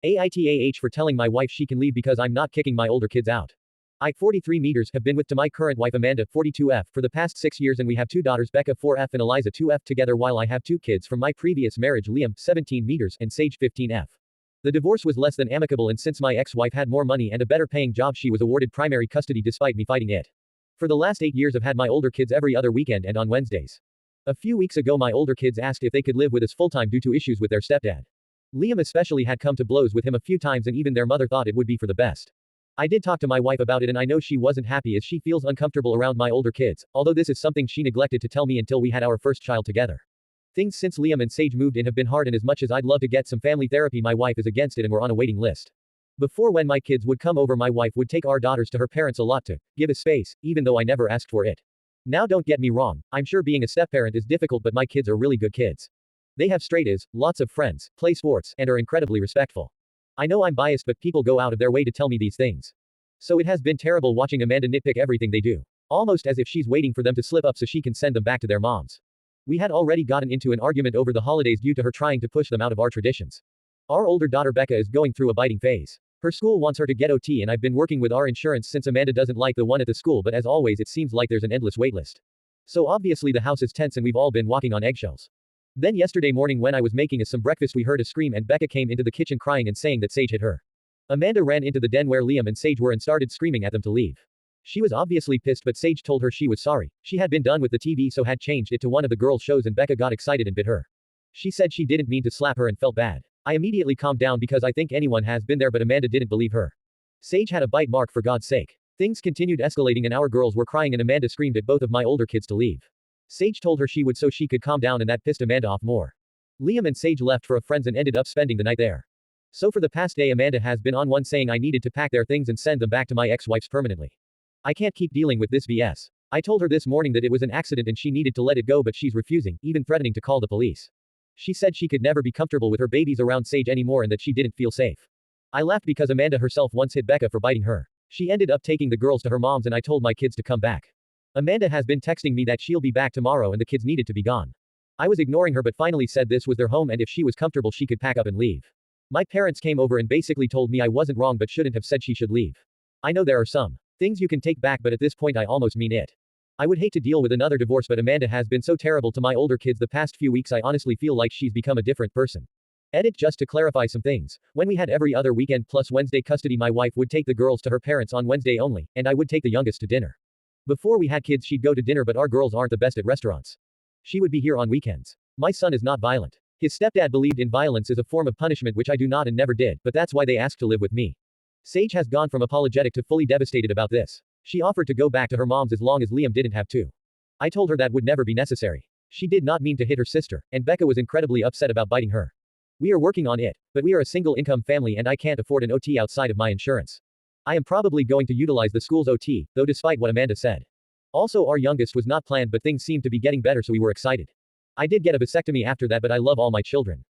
AITAH for telling my wife she can leave because I'm not kicking my older kids out. I, 43 meters, have been with to my current wife Amanda, 42F, for the past 6 years and we have 2 daughters Becca, 4F and Eliza, 2F together, while I have 2 kids from my previous marriage, Liam, 17 meters, and Sage, 15F. The divorce was less than amicable, and since my ex-wife had more money and a better paying job, she was awarded primary custody despite me fighting it. For the last 8 years I've had my older kids every other weekend and on Wednesdays. A few weeks ago my older kids asked if they could live with us full-time due to issues with their stepdad. Liam especially had come to blows with him a few times and even their mother thought it would be for the best. I did talk to my wife about it and I know she wasn't happy as she feels uncomfortable around my older kids, although this is something she neglected to tell me until we had our first child together. Things since Liam and Sage moved in have been hard, and as much as I'd love to get some family therapy, my wife is against it and we're on a waiting list. Before, when my kids would come over, my wife would take our daughters to her parents a lot to give us space, even though I never asked for it. Now don't get me wrong, I'm sure being a stepparent is difficult, but my kids are really good kids. They have straight A's, lots of friends, play sports, and are incredibly respectful. I know I'm biased, but people go out of their way to tell me these things. So it has been terrible watching Amanda nitpick everything they do. Almost as if she's waiting for them to slip up so she can send them back to their moms. We had already gotten into an argument over the holidays due to her trying to push them out of our traditions. Our older daughter Becca is going through a biting phase. Her school wants her to get OT and I've been working with our insurance since Amanda doesn't like the one at the school, but as always it seems like there's an endless waitlist. So obviously the house is tense and we've all been walking on eggshells. Then yesterday morning when I was making us some breakfast we heard a scream and Becca came into the kitchen crying and saying that Sage hit her. Amanda ran into the den where Liam and Sage were and started screaming at them to leave. She was obviously pissed, but Sage told her she was sorry. She had been done with the TV so had changed it to one of the girls' shows and Becca got excited and bit her. She said she didn't mean to slap her and felt bad. I immediately calmed down because I think anyone has been there, but Amanda didn't believe her. Sage had a bite mark, for God's sake. Things continued escalating and our girls were crying and Amanda screamed at both of my older kids to leave. Sage told her she would so she could calm down and that pissed Amanda off more. Liam and Sage left for a friend's and ended up spending the night there. So for the past day Amanda has been on one saying I needed to pack their things and send them back to my ex-wife's permanently. I can't keep dealing with this BS. I told her this morning that it was an accident and she needed to let it go, but she's refusing, even threatening to call the police. She said she could never be comfortable with her babies around Sage anymore and that she didn't feel safe. I laughed because Amanda herself once hit Becca for biting her. She ended up taking the girls to her mom's and I told my kids to come back. Amanda has been texting me that she'll be back tomorrow and the kids needed to be gone. I was ignoring her but finally said this was their home and if she was comfortable she could pack up and leave. My parents came over and basically told me I wasn't wrong but shouldn't have said she should leave. I know there are some things you can take back, but at this point I almost mean it. I would hate to deal with another divorce, but Amanda has been so terrible to my older kids the past few weeks I honestly feel like she's become a different person. Edit: just to clarify some things, when we had every other weekend plus Wednesday custody my wife would take the girls to her parents on Wednesday only, and I would take the youngest to dinner. Before we had kids she'd go to dinner, but our girls aren't the best at restaurants. She would be here on weekends. My son is not violent. His stepdad believed in violence as a form of punishment, which I do not and never did, but that's why they asked to live with me. Sage has gone from apologetic to fully devastated about this. She offered to go back to her mom's as long as Liam didn't have to. I told her that would never be necessary. She did not mean to hit her sister, and Becca was incredibly upset about biting her. We are working on it, but we are a single income family and I can't afford an OT outside of my insurance. I am probably going to utilize the school's OT, though, despite what Amanda said. Also, our youngest was not planned, but things seemed to be getting better so we were excited. I did get a vasectomy after that, but I love all my children.